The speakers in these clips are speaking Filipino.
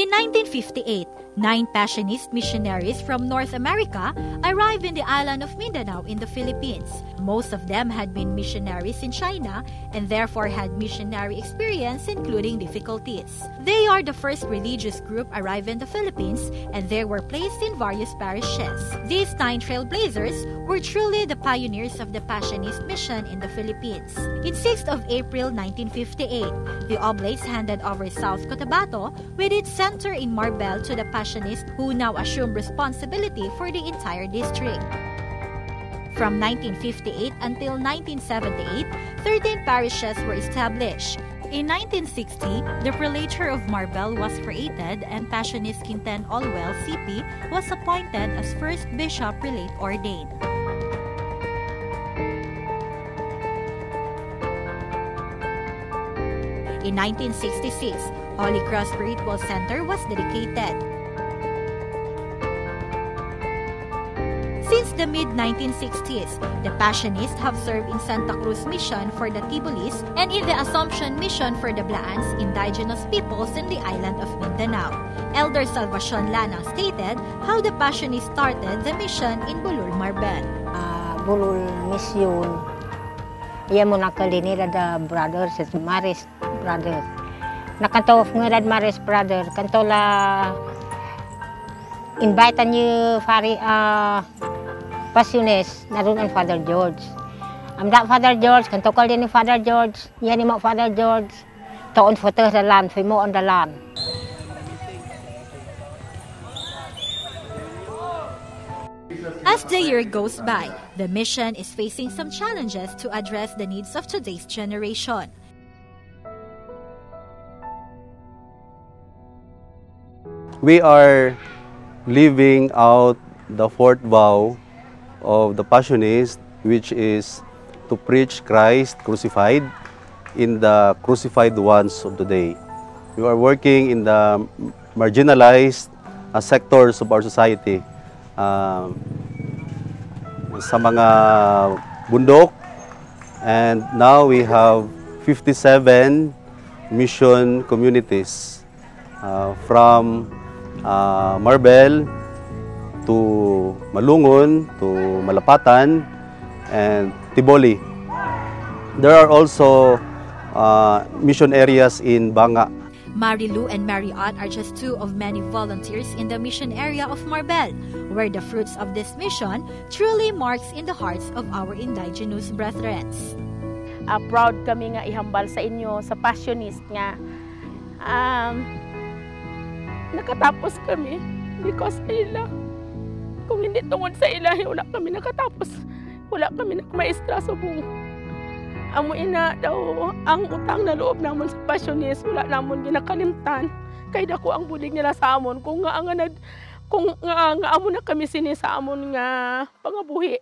In 1958, 9 Passionist missionaries from North America arrived in the island of Mindanao in the Philippines. Most of them had been missionaries in China and therefore had missionary experience, including difficulties. They are the first religious group arrived in the Philippines, and they were placed in various parishes. These 9 trailblazers were truly the pioneers of the Passionist mission in the Philippines. In 6th of April 1958, the Oblates handed over South Cotabato with its center in Marbel to the Passionists, who now assumed responsibility for the entire district. From 1958 until 1978, 13 parishes were established. In 1960, the prelature of Marbel was created and Passionist Quinten Olwell, CP, was appointed as first bishop prelate ordained. In 1966, Holy Cross Spiritual Center was dedicated. Since the mid-1960s, the Passionists have served in Santa Cruz Mission for the Tibulis and in the Assumption Mission for the Blaans, indigenous peoples in the island of Mindanao. Elder Salvacion Lana stated how the Passionists started the mission in Bulul, Marbel. Bulul Mission, iya mo nakalinira da brothers, Maris brothers. Nakanto ngurad Maris brother, kanto la invite niyo fari Passionist naroon ang Father George. Amda Father George, kanto kal din ni Father George, yan ni mo Father George. Taon foto sa land, fi mo on the land. As the year goes by, the mission is facing some challenges to address the needs of today's generation. We are living out the 4th vow of the Passionists, which is to preach Christ crucified in the crucified ones of today. We are working in the marginalized sectors of our society, sa mga bundok, and now we have 57 mission communities from Marbel to Malungon, to Malapatan, and Tiboli. There are also mission areas in Banga. Marilu and Mariot are just 2 of many volunteers in the mission area of Marbel, where the fruits of this mission truly marks in the hearts of our indigenous brethren. Proud kami nga ihambal sa inyo, sa Passionist nga. Nakatapos kami because ila. Kung hindi tungod sa ilahi, wala kami nakatapos. Wala kami nagmaestra sa buong. Amo ina daw, ang utang na loob naman sa Passionist, wala namon ginakalimtan. Kay dako ang bulig nila sa amon. Kung nga amo na kami sini sa amon nga pangabuhi.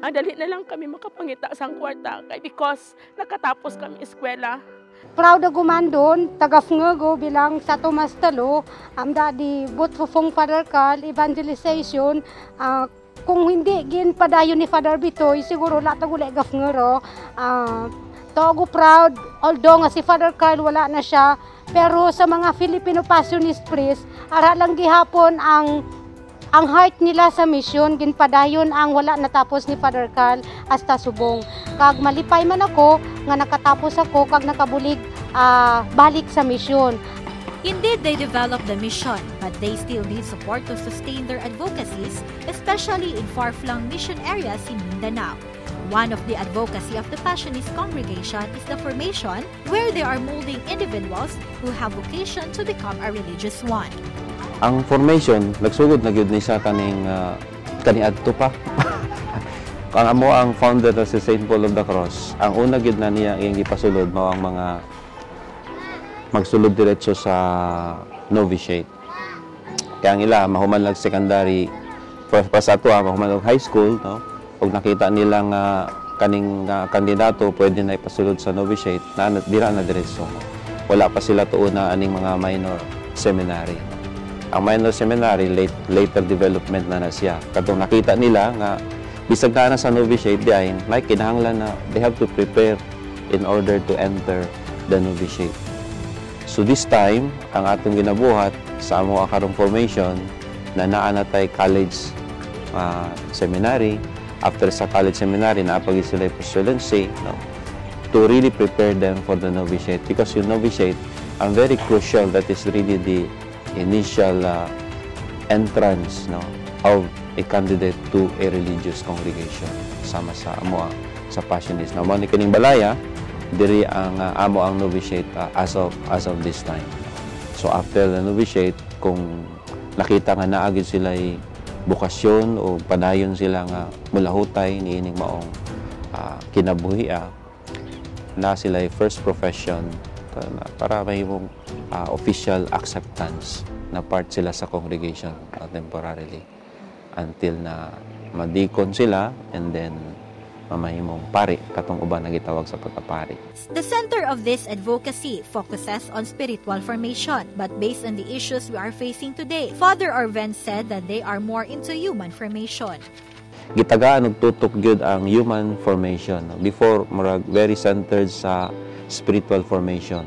Dali na lang kami makapangita sang kwarta. Kay because nakatapos kami eskwela. Proud ako man doon, taga-fungago bilang sa Tomas Talo, amda di Butfufong Father Carl, evangelization, kung hindi gin padayon ni Father Bitoy, siguro lahat ako lega fungaro. Togo proud, although nga si Father Carl wala na siya, pero sa mga Filipino Passionist priest, ara lang gihapon ang heart nila sa mission, ginpadayon ang wala natapos ni Father Carl hasta subong. Kag malipay man ako nga nakatapos ako kag nakabulig balik sa mission. Indeed, they developed the mission, but they still need support to sustain their advocacies, especially in far-flung mission areas in Mindanao. One of the advocacy of the Passionist congregation is the formation, where they are molding individuals who have vocation to become a religious one. Ang formation, nagsugod na gyud ni sa kaniadto pa. Ang amo ang founder sa St. Paul of the Cross. Ang una gyud na niya iyang gipasulod mao ang mga magsulod diretso sa novitiate. Kaya ang ila mahuman lang secondary, pas ato mahuman lang high school, no? Pag nakita nila nga kaning kandidato pwede na ipasulod sa novitiate, dira na diretso. Wala pa sila tuon na aning mga minor seminary. Ang minor seminary, later development na siya. Katong nakita nila nga, bisag na sa novitiate diyan, may kinahanglan na they have to prepare in order to enter the novitiate. So this time, ang atong ginabuhat sa amo karong formation na naa na tay college seminary. After sa college seminary, naapagi sila postulancy, no? To really prepare them for the novitiate. Because yung novitiate, ang very crucial, that is really the initial entrance, no, of a candidate to a religious congregation. Sama sa amo sa Passionist. Now, mani kaning balaya, diri ang amo ang novitiate as of this time. So after the novitiate, kung nakita nga naagid sila bukasyon o padayon sila nga mulahutay niining maong kinabuhi na sila first profession para mahimong official acceptance na part sila sa congregation temporarily until na madikon sila and then mamahimong pari katong uban nagitawag sa pagkapari. The center of this advocacy focuses on spiritual formation, but based on the issues we are facing today, Father Arven said that they are more into human formation. Gitagaan og tutok gyud ang human formation. Before murag very centered sa spiritual formation.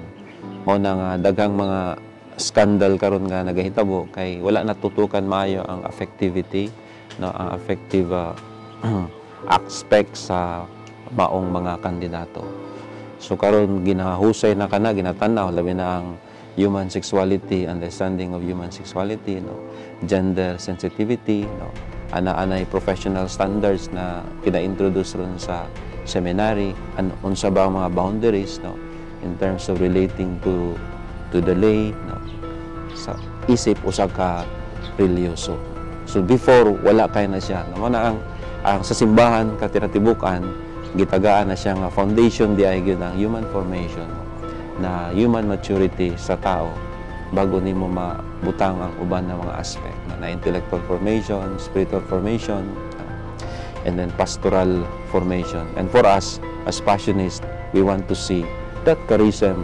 Mao na nga daghang mga scandal karon nga nagahitabo kay wala natutukan maayo ang affectivity, no, ang affective aspect sa maong mga kandidato. So karon ginahusay na kana ginatanaw labi na ang human sexuality, understanding of human sexuality, no, gender sensitivity, no, ana-anay professional standards na kina-introduce ron sa seminary, unsa ba ang mga boundaries, no, in terms of relating to the lay, no, sa isip usa ka religyoso. So before wala kay na siya, no, na ang sa simbahan katiratibukan gitagaan na siya nga foundation di ay gyud ang human formation, na human maturity sa tao bago nimo mabutang ang uban na mga aspect na intellectual formation, spiritual formation, and then pastoral formation. And for us as Passionists, we want to see that charism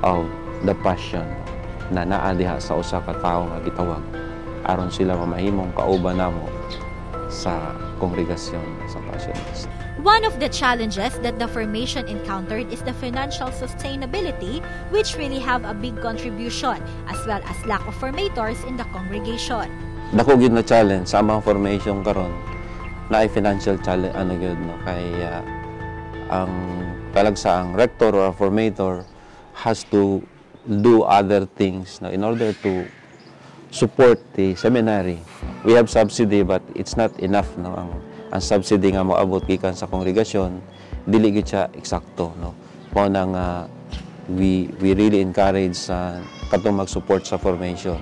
of the passion na naa diha sa usa ka tawo nga gitawag aron sila mamahimong kauban namo sa kongregasyon sa Passionist. One of the challenges that the formation encountered is the financial sustainability, which really have a big contribution, as well as lack of formators in the congregation. Dako gyud na challenge sa mga formation karon na ay financial challenge gyud, no, kay ang talagsa ang rector or formator has to do other things, no, in order to support the seminary. We have subsidy but it's not enough, no. Ang subsidy nga moabot gikan sa kongregasyon dili gid siya eksakto, no. Mao nang we really encourage katong mag-support sa formation.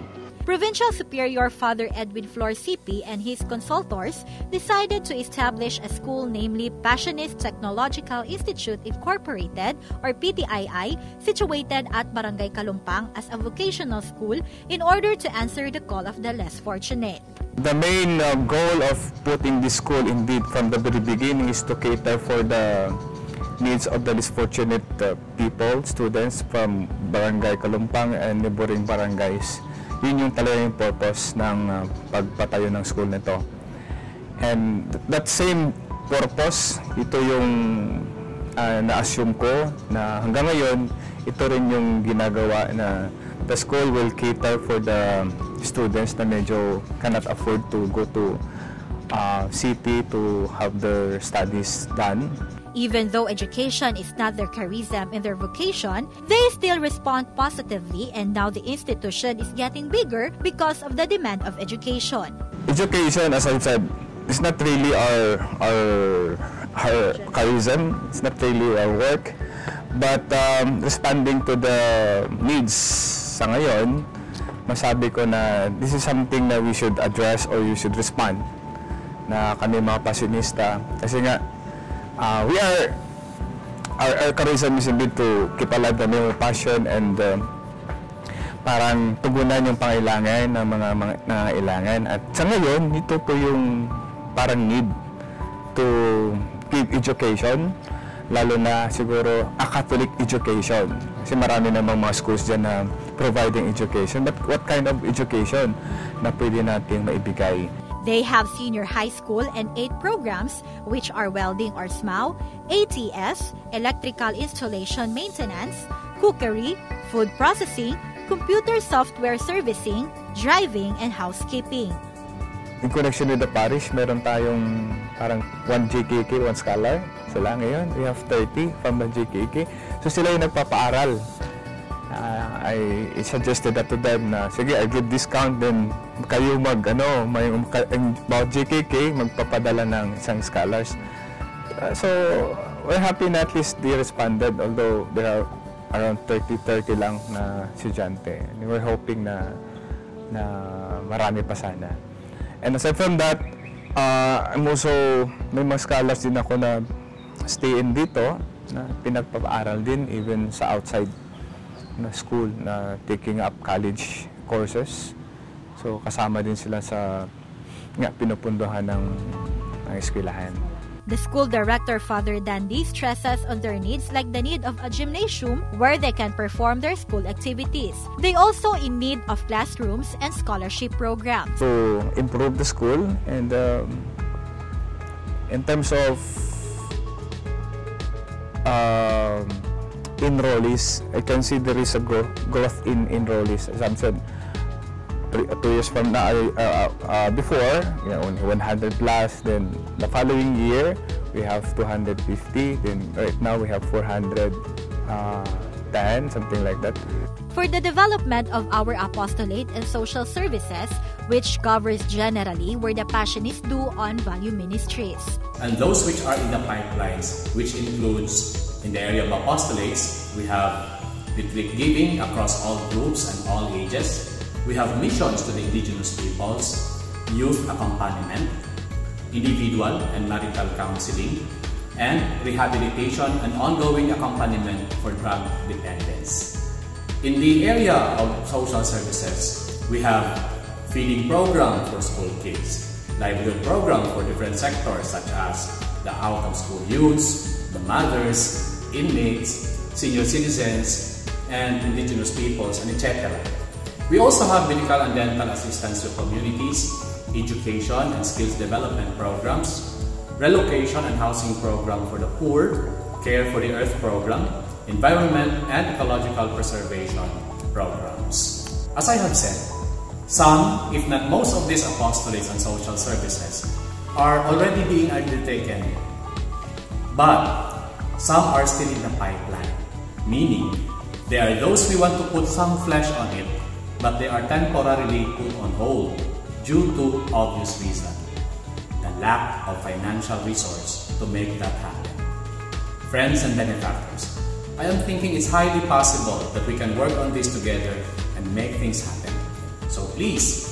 Provincial Superior Father Edwin Flor CP and his consultors decided to establish a school, namely Passionist Technological Institute Incorporated or PTII, situated at Barangay Kalumpang as a vocational school in order to answer the call of the less fortunate. The main goal of putting this school indeed from the very beginning is to cater for the needs of the less fortunate people, students from Barangay Kalumpang and neighboring barangays. Yun yung talaga yung purpose ng pagpatayo ng school nito. And that same purpose, ito yung na-assume ko na hanggang ngayon, ito rin yung ginagawa na the school will cater for the students na medyo cannot afford to go to city to have their studies done. Even though education is not their charism and their vocation, they still respond positively, and now the institution is getting bigger because of the demand of education. Education, as I said, is not really our charism. It's not really our work. But responding to the needs sa ngayon, masabi ko na this is something that we should address or you should respond na kami mga passionista. Kasi nga, our charism is indeed to keep alive the name of passion and parang tugunan yung pangailangan ng mga nangailangan. At sa ngayon, ito po yung parang need to give education, lalo na siguro a Catholic education. Kasi marami namang mga schools dyan na providing education. But what kind of education na pwede natin maibigay? They have senior high school and 8 programs, which are welding or SMAW, ATS, electrical installation maintenance, cookery, food processing, computer software servicing, driving, and housekeeping. In connection with the parish, meron tayong parang 1 JKK, 1 scholar. Sila ngayon, we have 30 from the JKK. So sila yung nagpapaaral. I suggested that to them na, sige, I give discount, then kayo may about JKK, magpapadala ng isang scholars. So, we're happy na at least they responded, although there are around 30 lang na estudyante. And we're hoping na marami pa sana. And aside from that, I'm also, may mga scholars din ako na stay in dito, na pinagpapaaral din, even sa outside na school, na taking up college courses. So, kasama din sila sa pinupunduhan ng eskwelahan. The school director, Father Dandy, stresses on their needs like the need of a gymnasium where they can perform their school activities. They also in need of classrooms and scholarship programs. To improve the school, and in terms of enrollees, I can see there is a growth in enrollees. As I said, 2 years from now, before, only 100 plus, then the following year we have 250, then right now we have 410, something like that. For the development of our apostolate and social services, which covers generally where the Passionists do on value ministries. And those which are in the pipelines, which includes in the area of apostolates, we have retreat giving across all groups and all ages. We have missions to the indigenous peoples, youth accompaniment, individual and marital counseling, and rehabilitation and ongoing accompaniment for drug dependence. In the area of social services, we have feeding program for school kids, livelihood program for different sectors such as the out-of-school youths, the mothers, inmates, senior citizens, and indigenous peoples, and etc. We also have medical and dental assistance to communities, education and skills development programs, relocation and housing program for the poor, care for the earth program, environment and ecological preservation programs. As I have said, some, if not most of these apostolates and social services are already being undertaken, but some are still in the pipeline, meaning they are those we want to put some flesh on it, but they are temporarily put on hold due to obvious reason, the lack of financial resource to make that happen. Friends and benefactors, I am thinking it's highly possible that we can work on this together and make things happen. So please,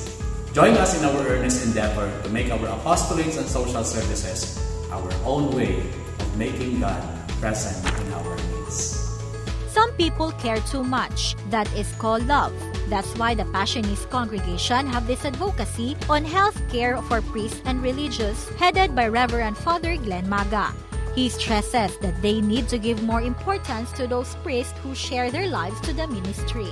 join us in our earnest endeavor to make our apostolates and social services our own way of making God present in our midst. Some people care too much. That is called love. That's why the Passionist congregation have this advocacy on health care for priests and religious, headed by Reverend Father Glenn Maga. He stresses that they need to give more importance to those priests who share their lives to the ministry.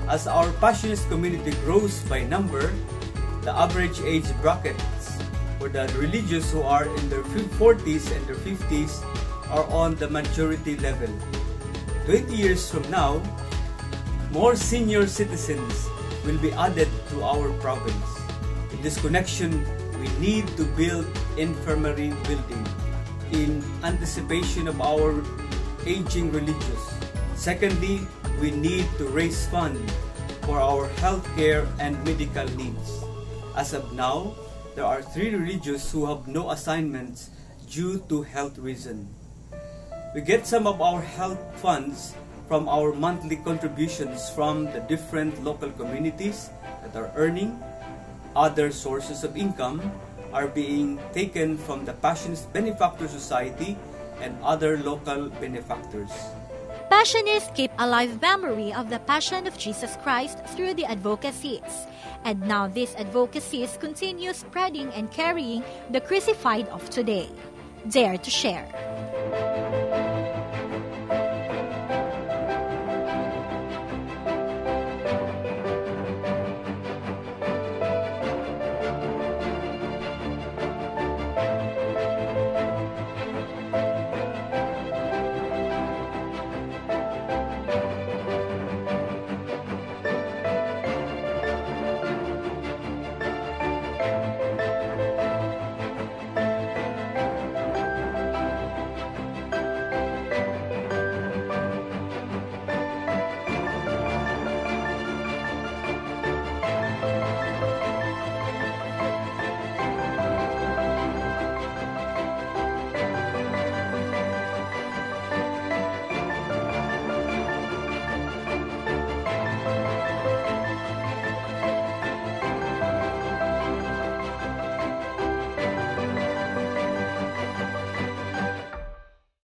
As our Passionist community grows by number, the average age brackets for the religious who are in their 40s and their 50s are on the majority level. 20 years from now, more senior citizens will be added to our province. In this connection, we need to build infirmary building in anticipation of our aging religious. Secondly, we need to raise funds for our healthcare and medical needs. As of now, there are 3 religious who have no assignments due to health reasons. We get some of our health funds from our monthly contributions from the different local communities that are earning. Other sources of income are being taken from the Passionist Benefactor Society and other local benefactors. Passionists keep alive memory of the Passion of Jesus Christ through the advocacies. And now these advocacies continue spreading and carrying the crucified of today. Dare to share.